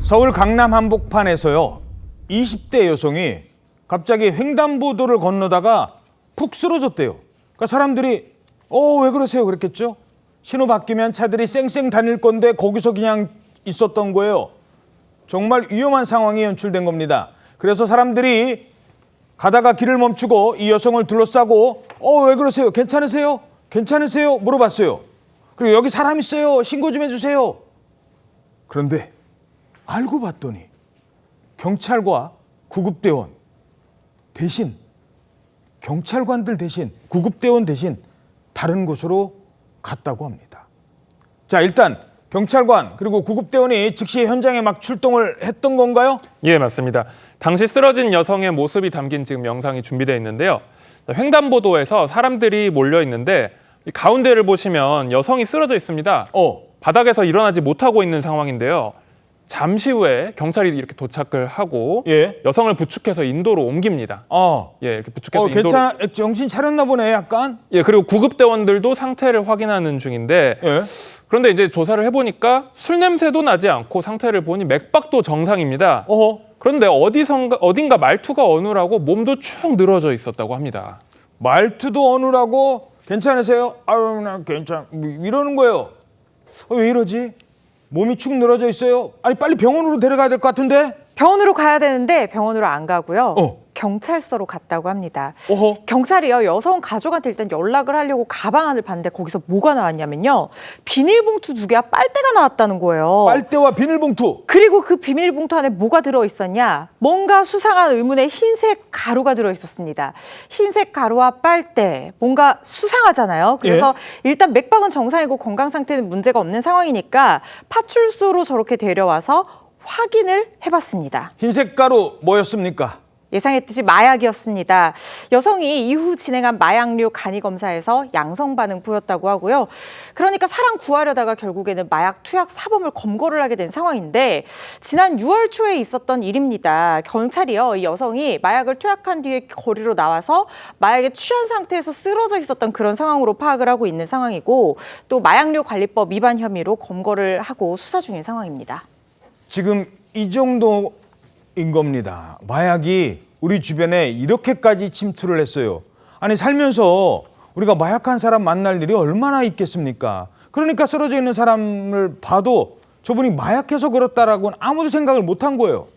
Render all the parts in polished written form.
서울 강남 한복판에서요, 20대 여성이 갑자기 횡단보도를 건너다가 푹 쓰러졌대요. 그러니까 사람들이 왜 그러세요? 그랬겠죠? 신호 바뀌면 차들이 쌩쌩 다닐 건데 거기서 그냥 있었던 거예요. 정말 위험한 상황이 연출된 겁니다. 그래서 사람들이 가다가 길을 멈추고 이 여성을 둘러싸고 왜 그러세요? 괜찮으세요? 괜찮으세요? 물어봤어요. 그리고 여기 사람 있어요. 신고 좀 해주세요. 그런데 알고 봤더니 경찰과 구급대원 대신, 경찰관들 대신, 구급대원 대신 다른 곳으로 갔다고 합니다. 자, 일단 경찰관 그리고 구급대원이 즉시 현장에 막 출동을 했던 건가요? 예, 맞습니다. 당시 쓰러진 여성의 모습이 담긴 지금 영상이 준비되어 있는데요. 횡단보도에서 사람들이 몰려 있는데 이 가운데를 보시면 여성이 쓰러져 있습니다. 바닥에서 일어나지 못하고 있는 상황인데요. 잠시 후에 경찰이 이렇게 도착을 하고 여성을 부축해서 인도로 옮깁니다. 이렇게 부축해서 인도로. 괜찮아, 정신 차렸나 보네, 약간. 그리고 구급대원들도 상태를 확인하는 중인데 그런데 이제 조사를 해보니까 술 냄새도 나지 않고 상태를 보니 맥박도 정상입니다. 그런데 어딘가 말투가 어눌하고 몸도 축 늘어져 있었다고 합니다. 말투도 어눌하고 괜찮으세요? 아유, 나 괜찮. 이러는 거예요. 왜 이러지? 몸이 축 늘어져 있어요. 아니, 빨리 병원으로 데려가야 될 것 같은데? 병원으로 가야 되는데 병원으로 안 가고요. 경찰서로 갔다고 합니다. 경찰이요, 여성 가족한테 일단 연락을 하려고 가방 안을 봤는데 거기서 뭐가 나왔냐면요. 비닐봉투 2개와 빨대가 나왔다는 거예요. 빨대와 비닐봉투. 그리고 그 비닐봉투 안에 뭐가 들어있었냐. 뭔가 수상한 의문의 흰색 가루가 들어있었습니다. 흰색 가루와 빨대, 뭔가 수상하잖아요. 그래서 일단 맥박은 정상이고 건강 상태는 문제가 없는 상황이니까 파출소로 저렇게 데려와서 확인을 해봤습니다. 흰색 가루 뭐였습니까? 예상했듯이 마약이었습니다. 여성이 이후 진행한 마약류 간이 검사에서 양성 반응 보였다고 하고요. 그러니까 사람 구하려다가 결국에는 마약 투약 사범을 검거를 하게 된 상황인데 지난 6월 초에 있었던 일입니다. 경찰이요, 이 여성이 마약을 투약한 뒤에 거리로 나와서 마약에 취한 상태에서 쓰러져 있었던 그런 상황으로 파악을 하고 있는 상황이고 또 마약류 관리법 위반 혐의로 검거를 하고 수사 중인 상황입니다. 지금 이 정도인 겁니다. 마약이 우리 주변에 이렇게까지 침투를 했어요. 아니, 살면서 우리가 마약한 사람 만날 일이 얼마나 있겠습니까? 그러니까 쓰러져 있는 사람을 봐도 저분이 마약해서 그렇다라고는 아무도 생각을 못한 거예요.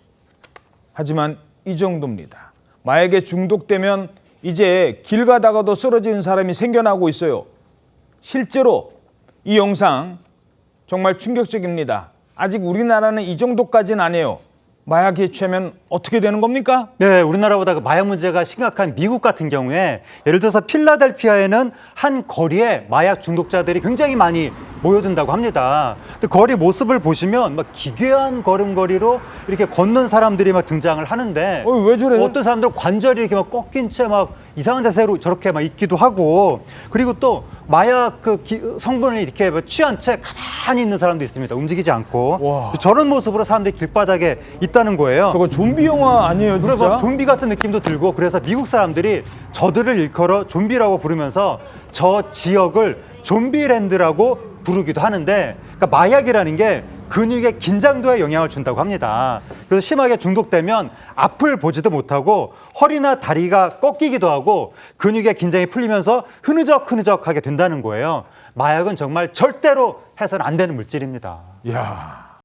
하지만 이 정도입니다. 마약에 중독되면 이제 길 가다가도 쓰러지는 사람이 생겨나고 있어요. 실제로 이 영상 정말 충격적입니다. 아직 우리나라는 이 정도까지는 아니에요. 마약에 취하면 어떻게 되는 겁니까? 네, 우리나라보다 마약 문제가 심각한 미국 같은 경우에 예를 들어서 필라델피아에는 한 거리에 마약 중독자들이 굉장히 많이 모여든다고 합니다. 근데 거리 모습을 보시면 막 기괴한 걸음걸이로 이렇게 걷는 사람들이 막 등장을 하는데 왜 저래? 어떤 사람들은 관절이 이렇게 막 꺾인 채 막 이상한 자세로 저렇게 막 있기도 하고 그리고 또 마약 성분을 이렇게 취한 채 가만히 있는 사람도 있습니다. 움직이지 않고 저런 모습으로 사람들이 길바닥에 있다는 거예요. 저거 좀비 영화 아니에요, 진짜? 그래, 좀비 같은 느낌도 들고 그래서 미국 사람들이 저들을 일컬어 좀비라고 부르면서 저 지역을 좀비랜드라고 부르기도 하는데 그러니까 마약이라는 게 근육의 긴장도에 영향을 준다고 합니다. 그래서 심하게 중독되면 앞을 보지도 못하고 허리나 다리가 꺾이기도 하고 근육의 긴장이 풀리면서 흐느적흐느적하게 된다는 거예요. 마약은 정말 절대로 해서는 안 되는 물질입니다. 이야.